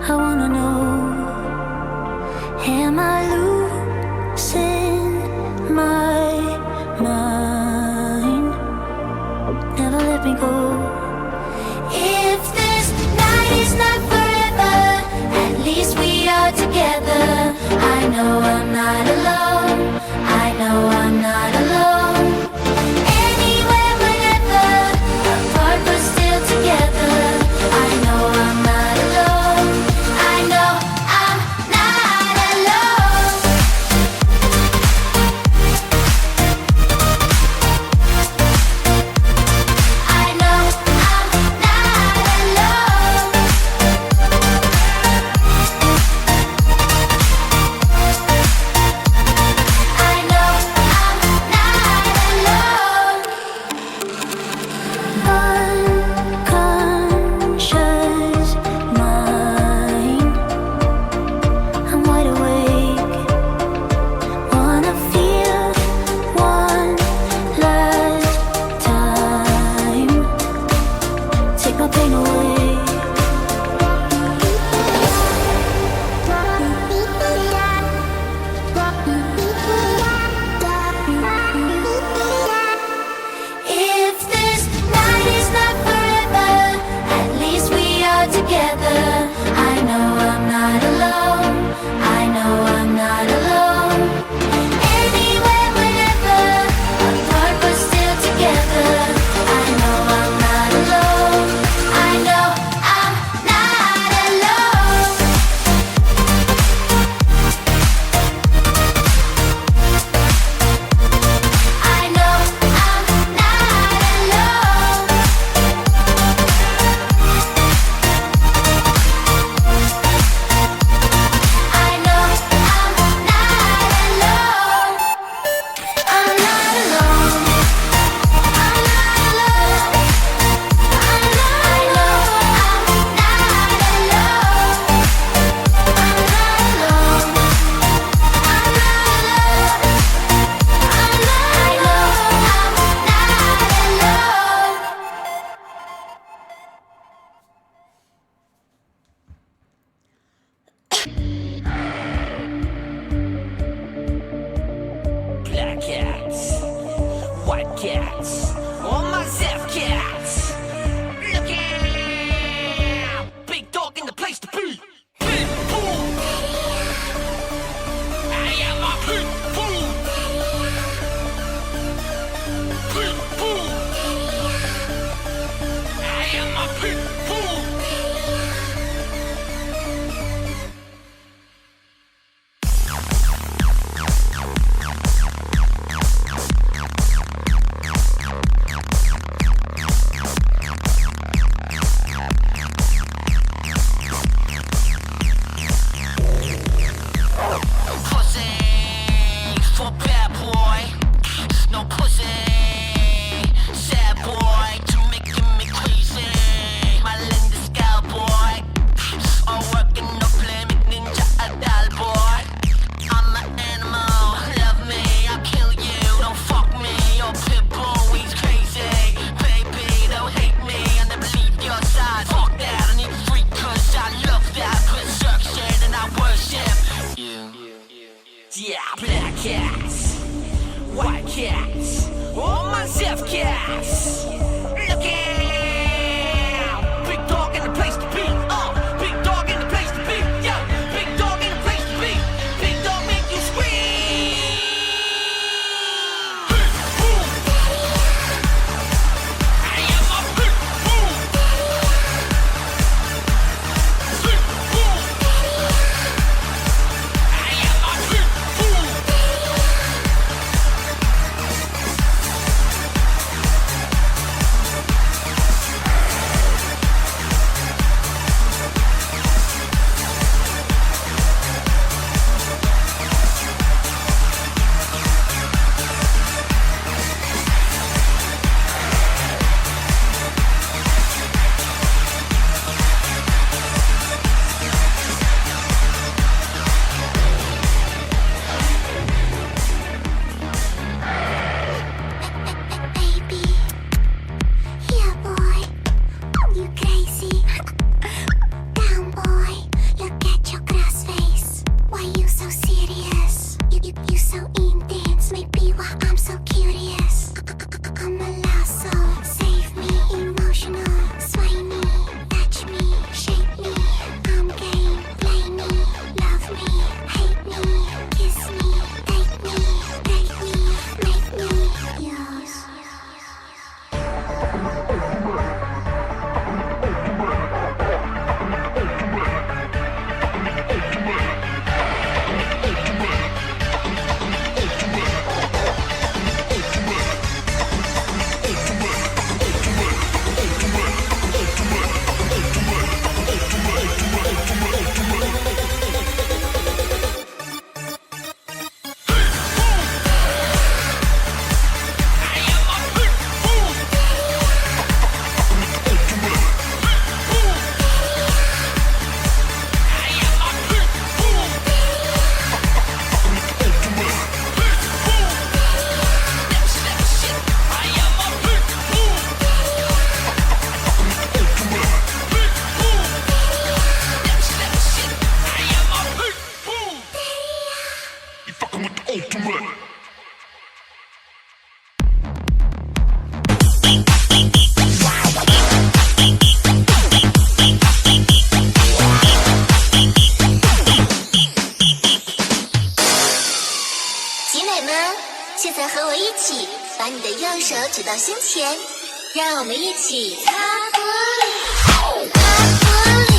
I wanna know, am I losing my mind? Never let me go. If this night is not forever, at least we are together. I know I'm not alone. I know I'm not alone. Anywhere, whenever, apart but still together. I know I'm not alone. I know I'm not alone. I know I'm not alone. I know I'm not alone. Unconscious mind, I'm wide awake. Wanna feel one last time. Take my pain away. If this night is not forever, at least we are together. I know I'm not alone. I know I'm not alone. Anywhere, whenever, apart but still together. I know I'm not alone. I know I'm not alone. I know I'm not alone. I know I'm not alone. I'm not alone. I'm not alone. I know I'm not alone. I'm not alone. I'm not alone. I know I'm not alone. Black cats, white cats, all my Zeph cats. Look out! Big dog in the place to be. Pit bull. I am a pit bull. Pit bull. I am a pit bull. Pussy for bad boy, no pussy. Sad boy to making me crazy. My Linda Scout boy, all working no play, make ninja a doll boy. I'm an animal, love me, I'll kill you. Don't fuck me, your pit bull, he's crazy. Baby, don't hate me, I never leave your side. Fuck that, I need free cause I love that. Berserk shit and I worship you. Yeah, black cats, white cats, all my Zeph cats. Look out! Big dog in the place to be. Big dog in the place to be. Yeah, big dog in the place to be. Big dog make you scream. Pit bull. I am a pit bull. Pit bull. I am a pit bull. 现在和我一起，把你的右手举到胸前，让我们一起擦玻璃，擦玻璃。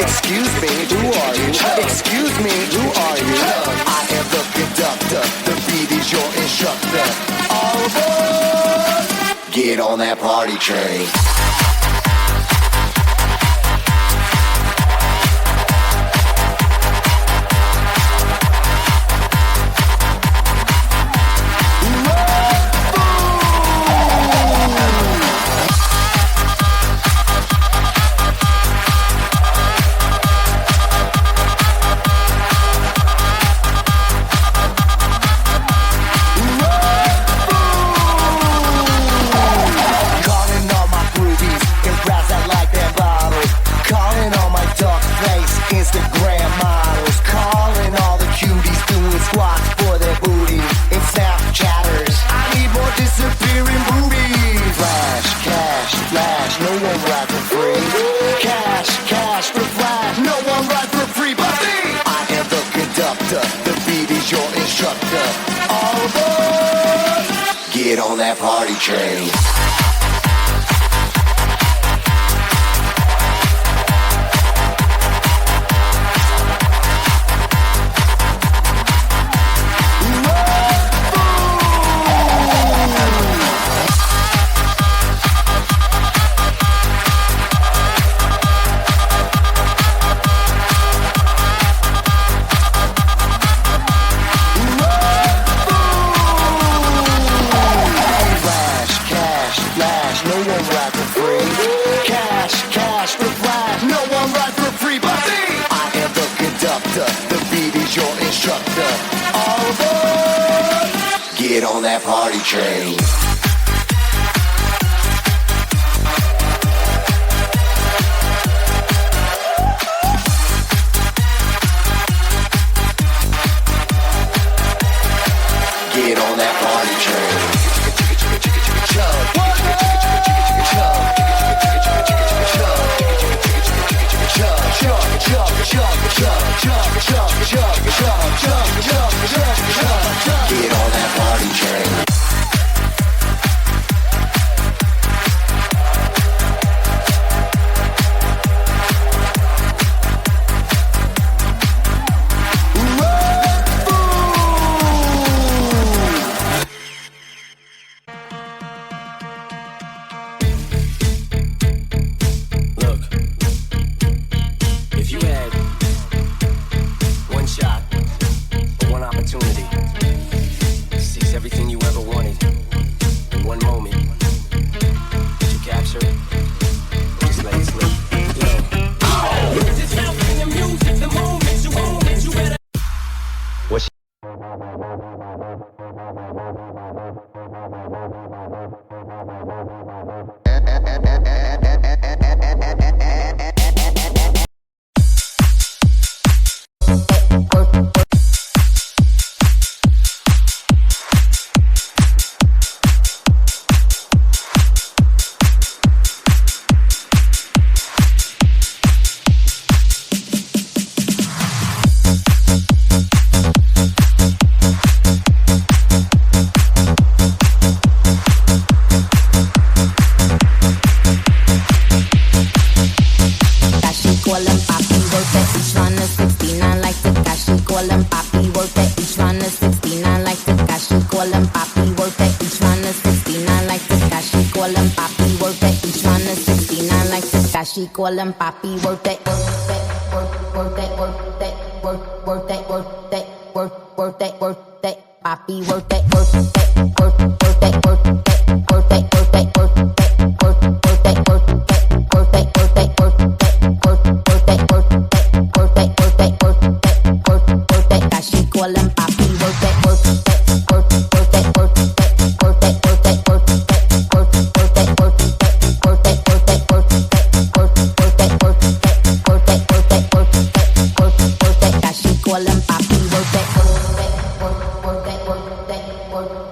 Excuse me, who are you? Excuse me, who are you? I am the conductor, the beat your instructor. All aboard! Get on that party train. Instagram models, calling all the cuties, doing squats for their booties, and Snapchatters. I need more disappearing boobies. Flash, cash, flash, no one ride for free. Cash, cash for flash, no one ride for free but me. I am the conductor, the beat is your instructor. All aboard! Get on that party train. Get on that party train. Get on that party train. Get on that party train. She call him papi, worth it, worth it, worth it, worth it, worth it, worth it, worth it, papi, worth it, worth it, worth it, worth it, worth it, worth it, worth it, worth it, worth it, worth it, worth it, worth it, worth it, worth it, worth it, worth it, worth it, that she call him papi, worth it, worth it, worth it, worth it,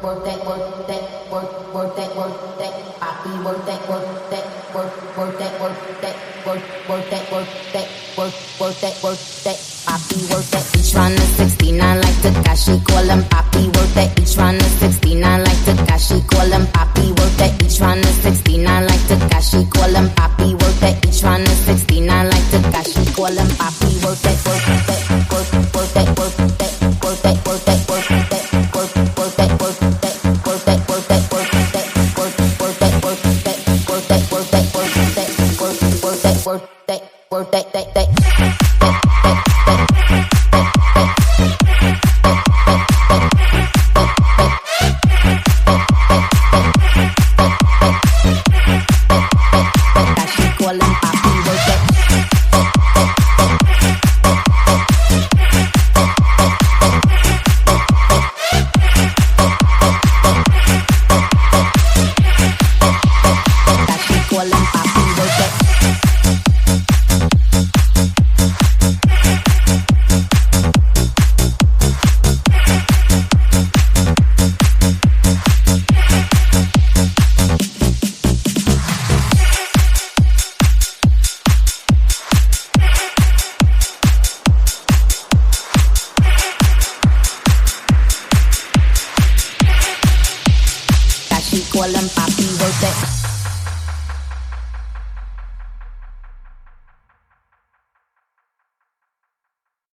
worth it, worth it, worth it, worth it, worth it, worth it, worth it, worth it, worth it, worth it. Each one is 69 like Takashi, call him papi, worth it. Each one is 69 like Takashi, call him papi, worth it. Each one is 69 like Takashi, call him papi, worth it. Each one is 69 like Takashi, call him papi, worth it, worth it, worth it, worth it, worth it, worth it, worth it, worth it, worth it, worth it, Call him papi, work it.